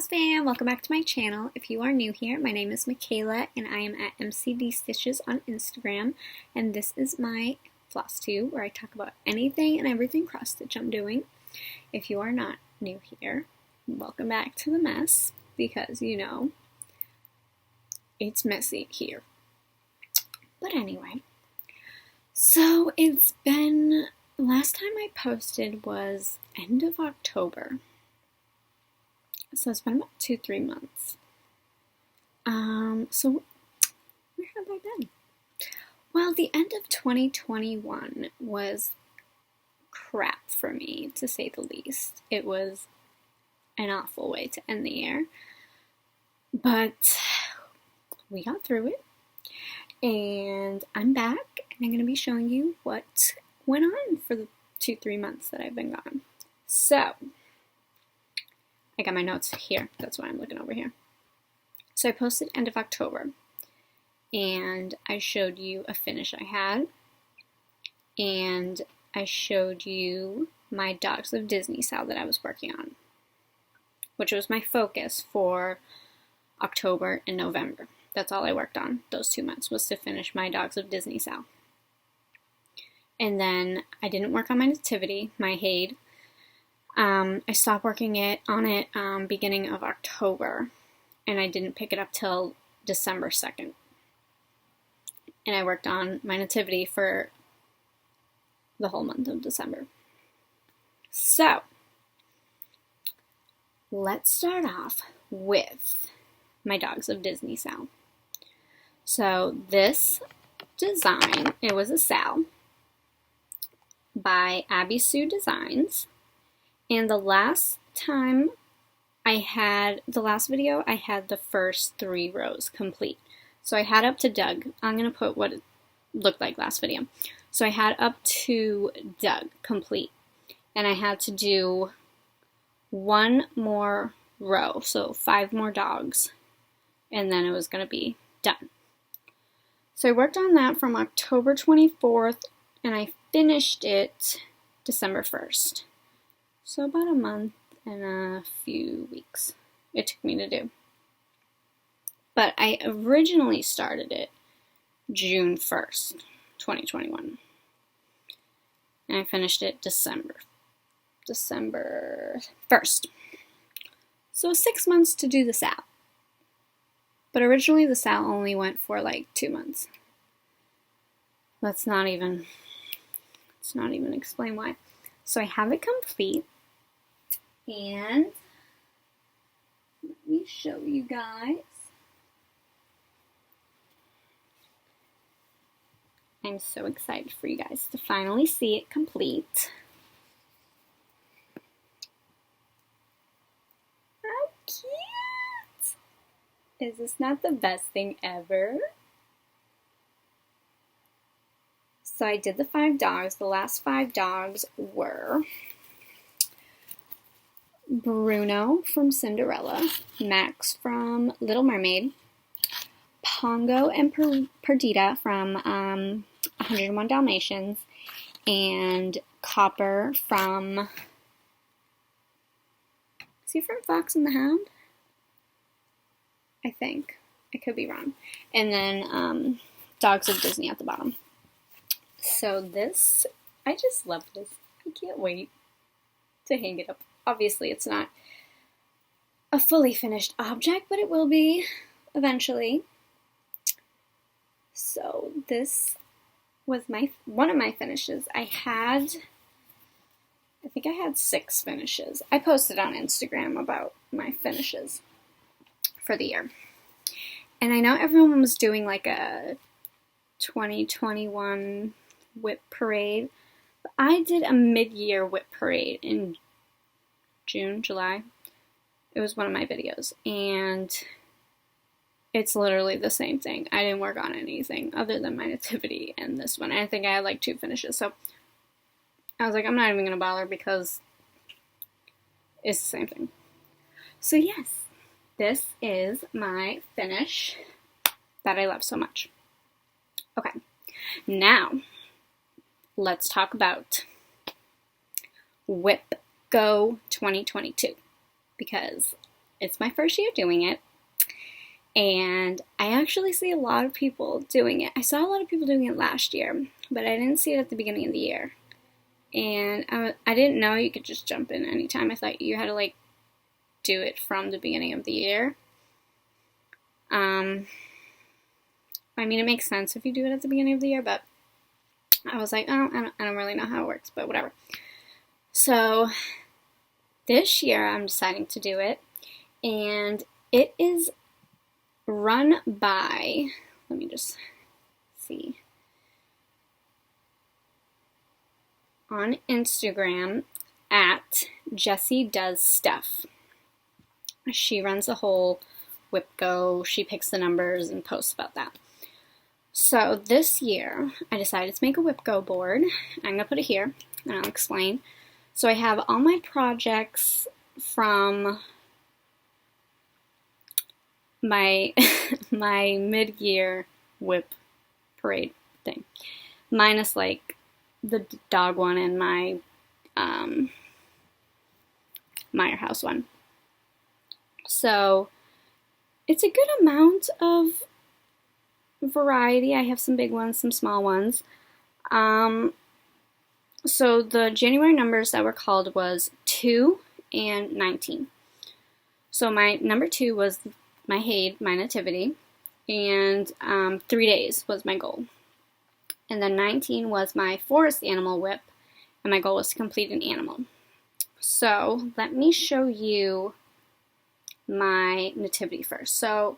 Floss fam, welcome back to my channel. If you are new here, my name is Michaela and I am at MCD Stitches on Instagram, and this is my FLOSSTUBE where I talk about anything and everything cross stitch I'm doing. If you are not new here, welcome back to the mess, because you know it's messy here. But anyway, so it's been, last time I posted was end of October. So it's been about 2-3 months. So where have I been? Well, the end of 2021 was crap for me, to say the least. It was an awful way to end the year. But we got through it. And I'm back, and I'm going to be showing you what went on for the 2-3 months that I've been gone. So I got my notes here. That's why I'm looking over here. So I posted end of October, and I showed you a finish I had, and I showed you my Dogs of Disney SAL that I was working on, which was my focus for October and November. That's all I worked on those 2 months, was to finish my Dogs of Disney SAL. And then I didn't work on my nativity, my Haid. I stopped working on it beginning of October, and I didn't pick it up till December 2nd. And I worked on my nativity for the whole month of December. So let's start off with my Dogs of Disney SAL. So this design, it was a SAL by Abbie Designs. And the last video, I had the first 3 rows complete. So I had up to Doug. I'm going to put what it looked like last video. So I had up to Doug complete. And I had to do 1 more row, so 5 more dogs. And then it was going to be done. So I worked on that from October 24th, and I finished it December 1st. So about a month and a few weeks it took me to do. But I originally started it June 1st, 2021. And I finished it December 1st. So 6 months to do the SAL. But originally the SAL only went for like 2 months. Let's not even explain why. So I have it complete. And let me show you guys. I'm so excited for you guys to finally see it complete. How cute! Is this not the best thing ever? So I did the 5 dogs. The last 5 dogs were Bruno from Cinderella, Max from Little Mermaid, Pongo and Perdita from 101 Dalmatians, and Copper from, is he from Fox and the Hound? I think. I could be wrong. And then Dogs of Disney at the bottom. So this, I just love this. I can't wait to hang it up. Obviously, it's not a fully finished object, but it will be eventually. So this was one of my finishes. I think I had 6 finishes. I posted on Instagram about my finishes for the year. And I know everyone was doing like a 2021 whip parade, but I did a mid-year whip parade in June, July. It was one of my videos, and it's literally the same thing. I didn't work on anything other than my nativity and this one. I think I had like 2 finishes, so I was like, I'm not even gonna bother because it's the same thing. So yes, this is my finish that I love so much. Okay, now let's talk about WIPGO 2022, because it's my first year doing it, and I actually see a lot of people doing it. I saw a lot of people doing it last year, but I didn't see it at the beginning of the year. And I didn't know you could just jump in anytime. I thought you had to like do it from the beginning of the year. I mean, it makes sense if you do it at the beginning of the year, but I was like, oh, I don't really know how it works, but whatever. So this year I'm deciding to do it, and it is run by, let me just see, on Instagram at Jessie Does Stuff. She runs the whole WIPGO, she picks the numbers and posts about that. So this year, I decided to make a WIPGO board. I'm going to put it here, and I'll explain. So I have all my projects from my my mid-year WIP parade thing, minus like the dog one and my Meyer House one. So it's a good amount of variety. I have some big ones, some small ones. So the January numbers that were called was 2 and 19. So my number 2 was my Haid, my nativity, and 3 days was my goal. And then 19 was my forest animal WIP, and my goal was to complete an animal. So let me show you my nativity first. So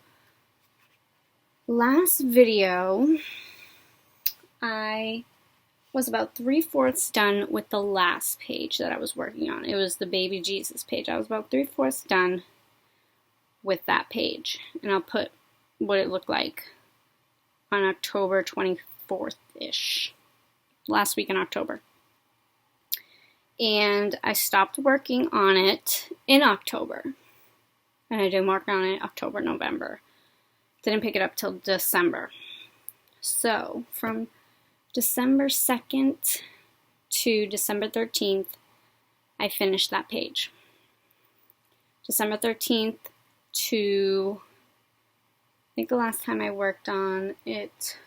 last video, I was about 3/4 done with the last page that I was working on. It was the baby Jesus page. I was about 3/4 done with that page, and I'll put what it looked like on October 24th-ish, last week in October. And I stopped working on it in October, and I didn't work on it October, November. Didn't pick it up till December. So from December 2nd to December 13th, I finished that page. December 13th to, I think the last time I worked on it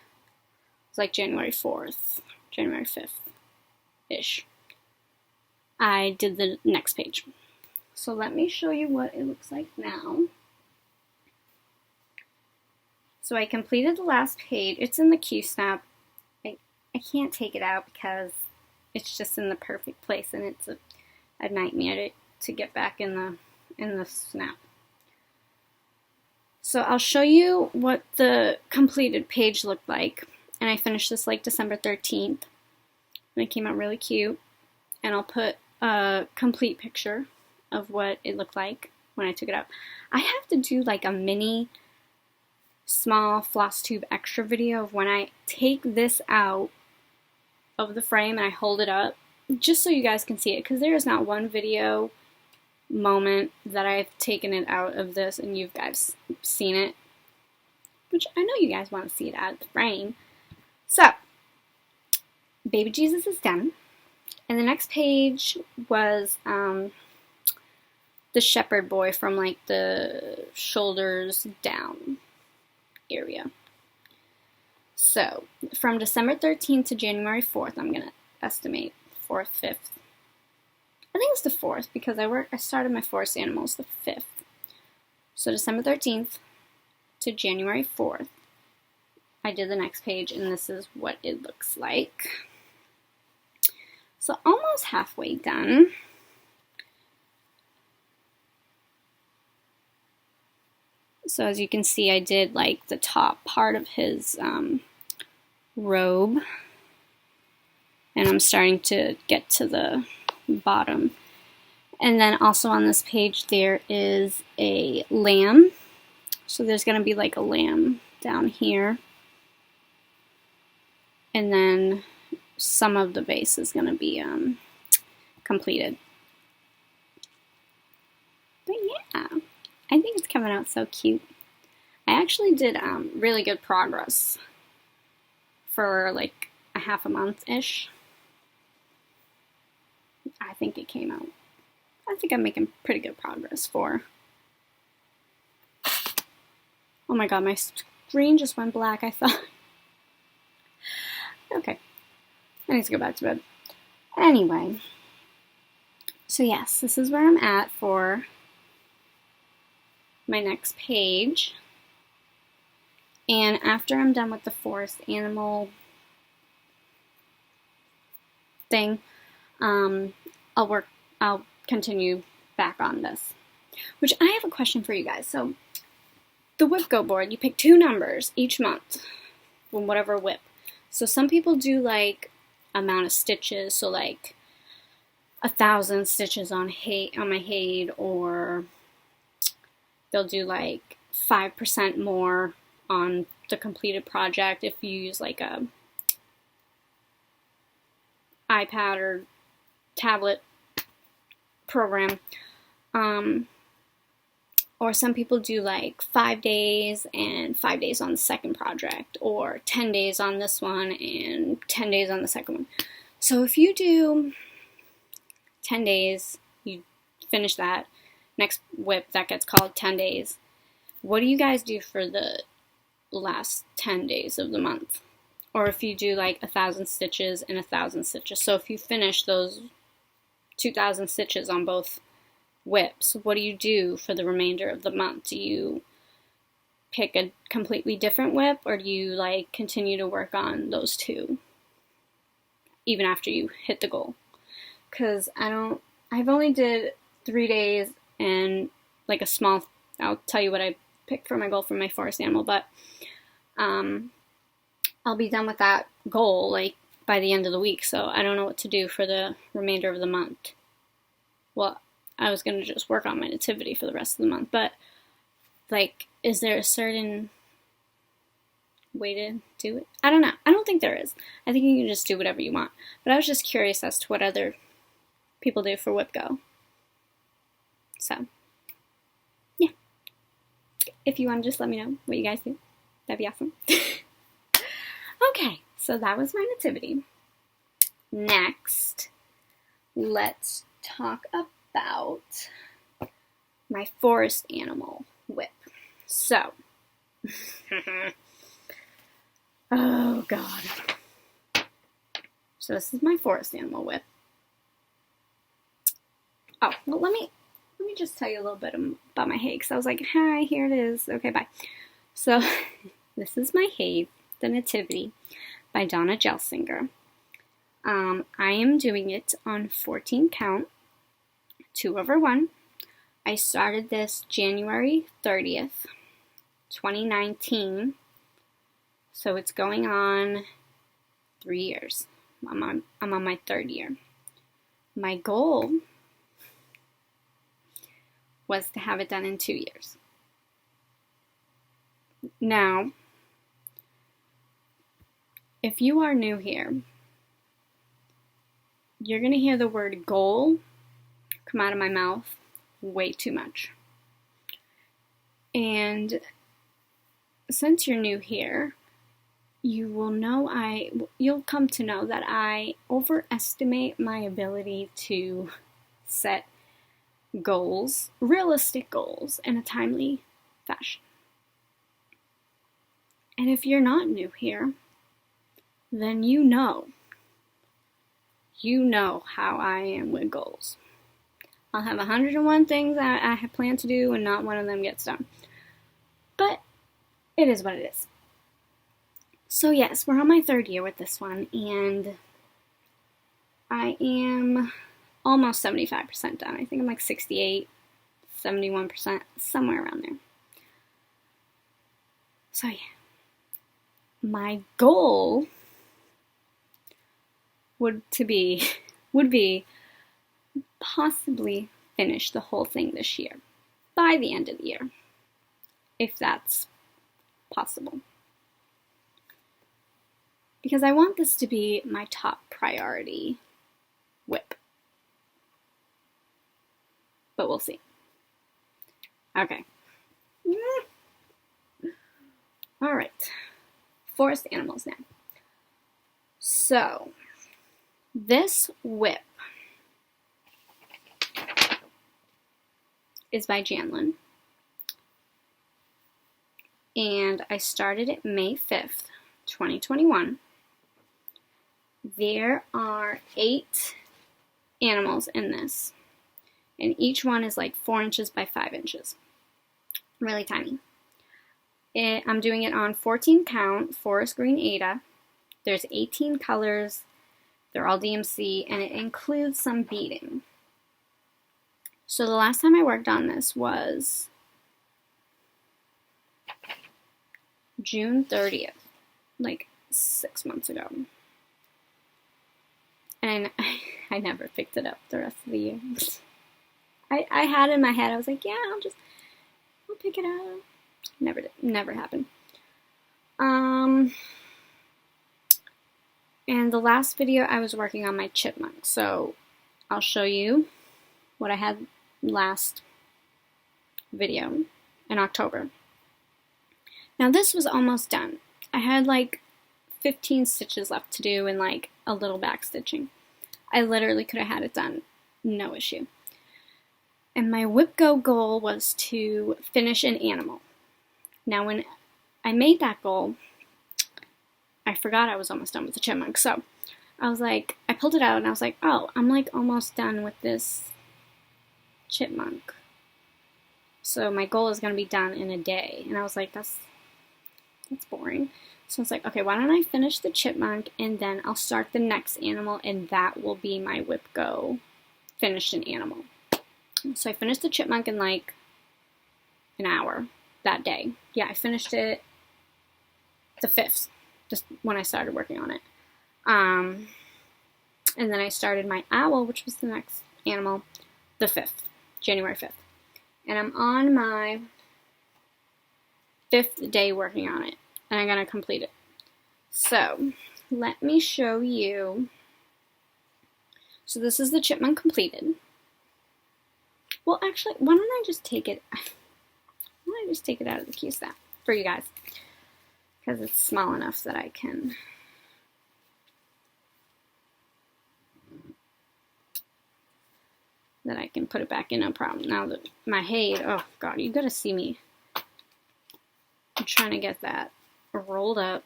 was like January 4th, January 5th-ish. I did the next page. So let me show you what it looks like now. So I completed the last page. It's in the Q-snap. I can't take it out because it's just in the perfect place, and it's a nightmare to get back in the snap. So I'll show you what the completed page looked like, and I finished this like December 13th, and it came out really cute. And I'll put a complete picture of what it looked like when I took it out. I have to do like a mini small FLOSSTUBE extra video of when I take this out of the frame and I hold it up, just so you guys can see it, because there is not one video moment that I've taken it out of this and you guys seen it, which I know you guys want to see it out of the frame. So baby Jesus is done, and the next page was the shepherd boy from like the shoulders down area. So from December 13th to January 4th, I'm going to estimate 4th, 5th. I think it's the 4th because I started my forest animals the 5th. So December 13th to January 4th, I did the next page, and this is what it looks like. So almost halfway done. So as you can see, I did like the top part of his robe, and I'm starting to get to the bottom. And then also on this page there is a lamb. So there's going to be like a lamb down here. And then some of the base is going to be completed. But yeah, I think it's coming out so cute. I actually did really good progress for like a half a month-ish. I think it came out. I think I'm making pretty good progress for Oh my god, my screen just went black, I thought. Okay, I need to go back to bed. Anyway, so yes, this is where I'm at for my next page. And after I'm done with the forest animal thing, I'll continue back on this. Which I have a question for you guys. So the WIPGO board, you pick 2 numbers each month from whatever WIP. So some people do like amount of stitches, so like 1,000 stitches on my Haid, or they'll do like 5% more on the completed project if you use like a iPad or tablet program. Or some people do like 5 days and 5 days on the second project, or 10 days on this one and 10 days on the second one. So if you do 10 days, you finish that, next WIP that gets called 10 days. What do you guys do for the last 10 days of the month? Or if you do like 1,000 stitches and 1,000 stitches. So if you finish those 2,000 stitches on both WIPs, what do you do for the remainder of the month? Do you pick a completely different WIP, or do you like continue to work on those 2 even after you hit the goal? Because I've only did 3 days and like a small, I'll tell you what I picked for my goal for my forest animal, but I'll be done with that goal like by the end of the week, so I don't know what to do for the remainder of the month. Well, I was going to just work on my nativity for the rest of the month, but like, is there a certain way to do it? I don't know. I don't think there is. I think you can just do whatever you want, but I was just curious as to what other people do for WIPGO. So, yeah. If you want to just let me know what you guys do, that'd be awesome. Okay, so that was my nativity. Next, let's talk about my forest animal WIP. So, oh god. So this is my forest animal WIP. Oh, well let me just tell you a little bit about my Haid, because I was like, hi, here it is. Okay, bye. So, this is my Haid, the Nativity, by Donna Gelsinger. I am doing it on 14 count, 2/1. I started this January 30th, 2019, so it's going on 3 years. I'm on my 3rd year. My goal was to have it done in 2 years. Now, if you are new here, you're going to hear the word goal come out of my mouth way too much. And since you're new here, you'll come to know that I overestimate my ability to set goals, realistic goals, in a timely fashion. And if you're not new here, then you know how I am with goals. I'll have 101 things that I have planned to do and not one of them gets done. But it is what it is. So yes, we're on my 3rd year with this one, and I am almost 75% done. I think I'm like 68, 71%, somewhere around there. So yeah, my goal would be possibly finish the whole thing this year, by the end of the year, if that's possible. Because I want this to be my top priority WIP. But we'll see. Okay. Alright. Forest animals now. So, this WIP is by Janlynn. and I started it May 5th, 2021. There are 8 animals in this, and each one is like 4 inches by 5 inches. Really tiny. I'm doing it on 14 count forest green Aida. There's 18 colors. They're all DMC, and it includes some beading. So the last time I worked on this was June 30th, like 6 months ago. And I never picked it up the rest of the year. I had it in my head, I was like, yeah, I'll pick it up. Never did. Never happened. And the last video I was working on my chipmunk, so I'll show you what I had last video in October. Now this was almost done. I had like 15 stitches left to do and like a little back stitching. I literally could have had it done, no issue. And my WIPGO goal was to finish an animal. Now when I made that goal, I forgot I was almost done with the chipmunk. So I was like, I pulled it out and I was like, oh, I'm like almost done with this chipmunk. So my goal is going to be done in a day. And I was like, that's boring. So I was like, okay, why don't I finish the chipmunk and then I'll start the next animal and that will be my WIPGO finished an animal. So I finished the chipmunk in like an hour that day. Yeah, I finished it the 5th, just when I started working on it. And then I started my owl, which was the next animal, the 5th, January 5th. And I'm on my 5th day working on it, and I'm going to complete it. So, let me show you. So this is the Chipmunk Completed. Well, actually, why don't I just take it out of the cue snap for you guys, because it's small enough that I can put it back in, no problem. Now that my head, oh god, you gotta see me. I'm trying to get that rolled up.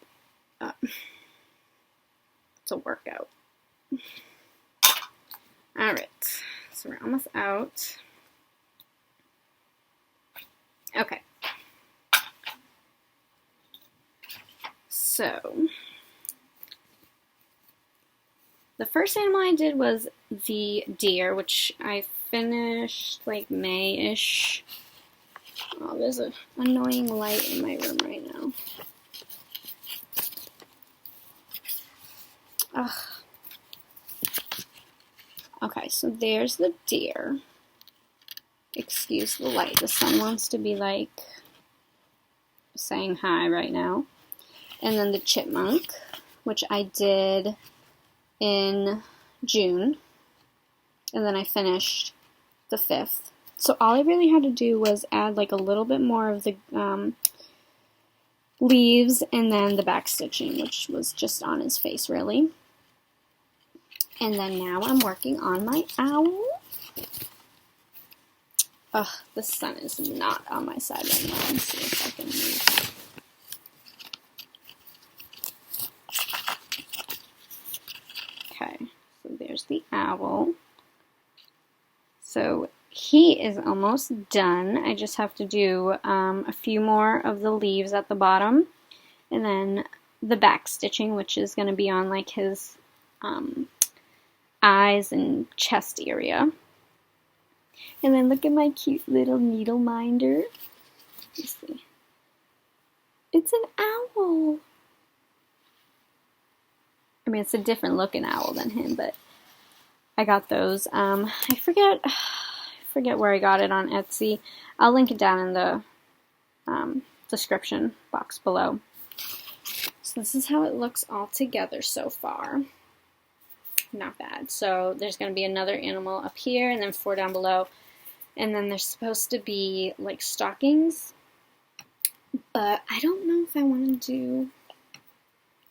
It's a workout. Alright, so we're almost out. Okay. So, the first animal I did was the deer, which I finished like May-ish. Oh, there's an annoying light in my room right now. Ugh. Okay, so there's the deer. Excuse the light. The sun wants to be like saying hi right now. And then the chipmunk, which I did in June. And then I finished the 5th. So all I really had to do was add like a little bit more of the leaves and then the back stitching, which was just on his face really. And then now I'm working on my owl. Ugh, the sun is not on my side right now. Let's see if I can move. Okay, so there's the owl. So he is almost done. I just have to do a few more of the leaves at the bottom. And then the back stitching, which is going to be on like his eyes and chest area. And then look at my cute little needle minder. Let's see. It's an owl. I mean, it's a different looking owl than him, but I got those. I forget where I got it on Etsy. I'll link it down in the description box below. So this is how it looks all together so far. Not bad. So there's going to be another animal up here and then 4 down below. And then there's supposed to be like stockings. But I don't know if I want to do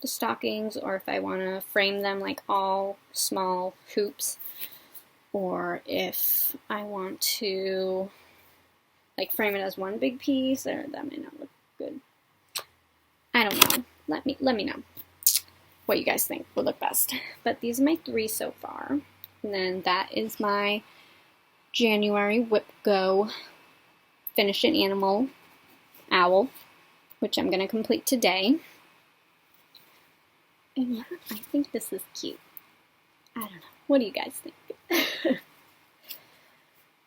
the stockings or if I want to frame them like all small hoops. Or if I want to like frame it as one big piece, or that may not look good. I don't know. Let me know what you guys think would look best. But these are my 3 so far. And then that is my January WIPGO Finish an Animal owl, which I'm going to complete today. And yeah, I think this is cute. I don't know. What do you guys think?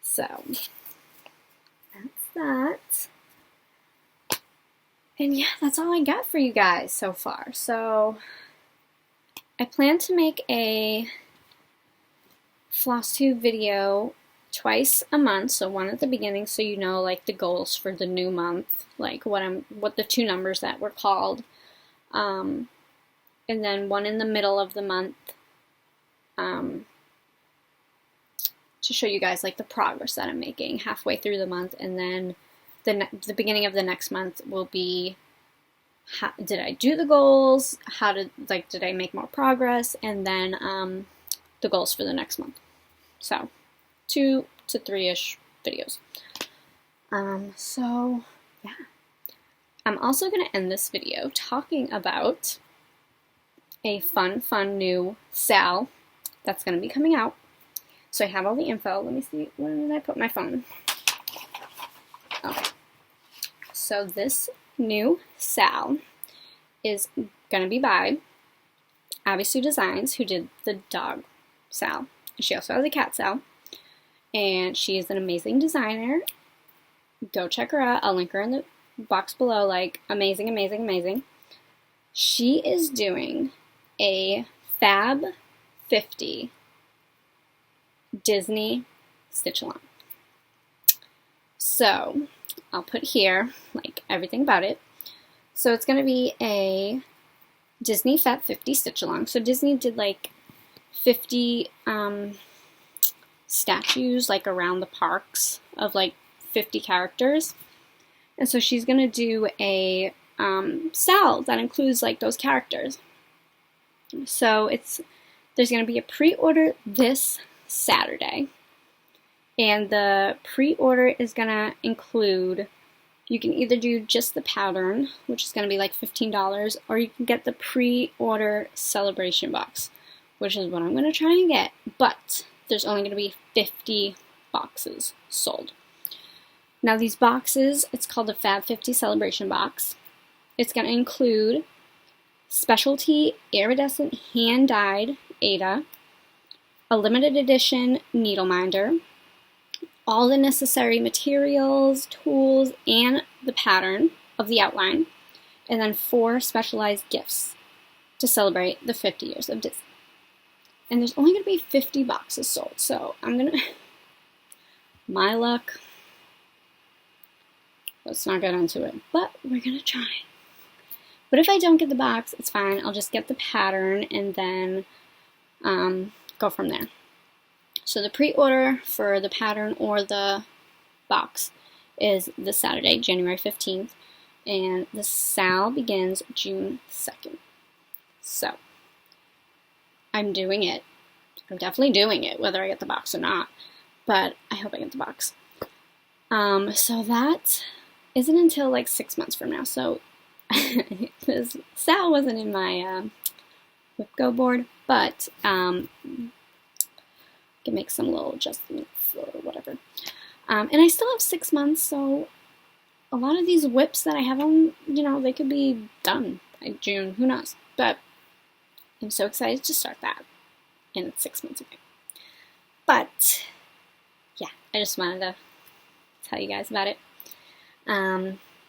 So, that's that. And yeah, that's all I got for you guys so far. So, I plan to make a FLOSSTUBE video twice a month, so one at the beginning so you know like the goals for the new month, like what the 2 numbers that were called, and then one in the middle of the month to show you guys like the progress that I'm making halfway through the month, and then the beginning of the next month will be did I do the goals, did I make more progress, and then the goals for the next month. So 2 to 3-ish videos. So yeah, I'm also going to end this video talking about a fun new SAL that's going to be coming out. So I have all the info. Let me see, where did I put my phone? Okay. So this new SAL is going to be by Abbie Designs, who did the dog SAL. She also has a cat SAL. And she is an amazing designer. Go check her out. I'll link her in the box below. Like, amazing, amazing, amazing. She is doing a Fab 50 Disney stitch along. So, I'll put here, like, everything about it. So, it's going to be a Disney Fab 50 stitch along. So, Disney did, like, 50, statues like around the parks of like 50 characters, and so she's gonna do a SAL that includes like those characters. So there's gonna be a pre-order this Saturday, and the pre-order is gonna include, you can either do just the pattern, which is gonna be like $15, or you can get the pre-order celebration box, which is what I'm gonna try and get, but there's only going to be 50 boxes sold. Now these boxes, it's called the Fab 50 Celebration Box. It's going to include specialty iridescent hand-dyed Ada, a limited edition needle minder, all the necessary materials, tools, and the pattern of the outline, and then 4 specialized gifts to celebrate the 50 years of Disney. And there's only going to be 50 boxes sold, so I'm going to, my luck, let's not get into it, but we're going to try. But if I don't get the box, it's fine. I'll just get the pattern and then go from there. So the pre-order for the pattern or the box is this Saturday, January 15th, and the SAL begins June 2nd. So I'm doing it. I'm definitely doing it, whether I get the box or not, but I hope I get the box. So that isn't until like 6 months from now, so this SAL wasn't in my WIPGO board, but I can make some little adjustments or whatever. And I still have 6 months, so a lot of these whips that I have on, you know, they could be done by June, who knows, but I'm so excited to start that, and it's 6 months away. But, yeah, I just wanted to tell you guys about it.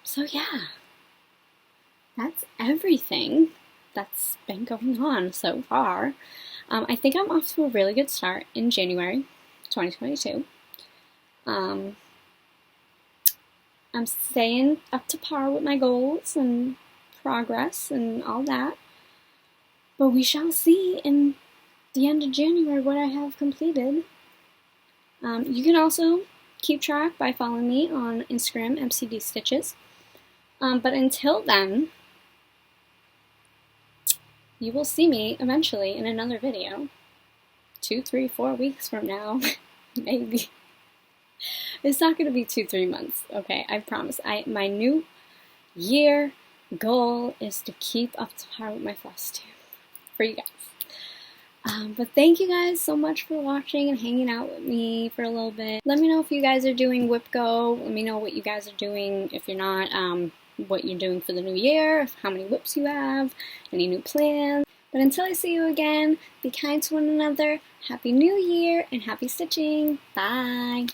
So yeah, that's everything that's been going on so far. I think I'm off to a really good start in January 2022. I'm staying up to par with my goals and progress and all that. But we shall see in the end of January what I have completed. You can also keep track by following me on Instagram, MCD Stitches. But until then, you will see me eventually in another video. 2, 3, 4 weeks from now, maybe. It's not going to be 2, 3 months, okay? I promise. My new year, goal is to keep up to par with my floss tube for you guys. But thank you guys so much for watching and hanging out with me for a little bit. Let me know if you guys are doing WIPGO. Let me know what you guys are doing. If you're not, what you're doing for the new year, how many whips you have, any new plans. But until I see you again, be kind to one another. Happy New Year and happy stitching. Bye!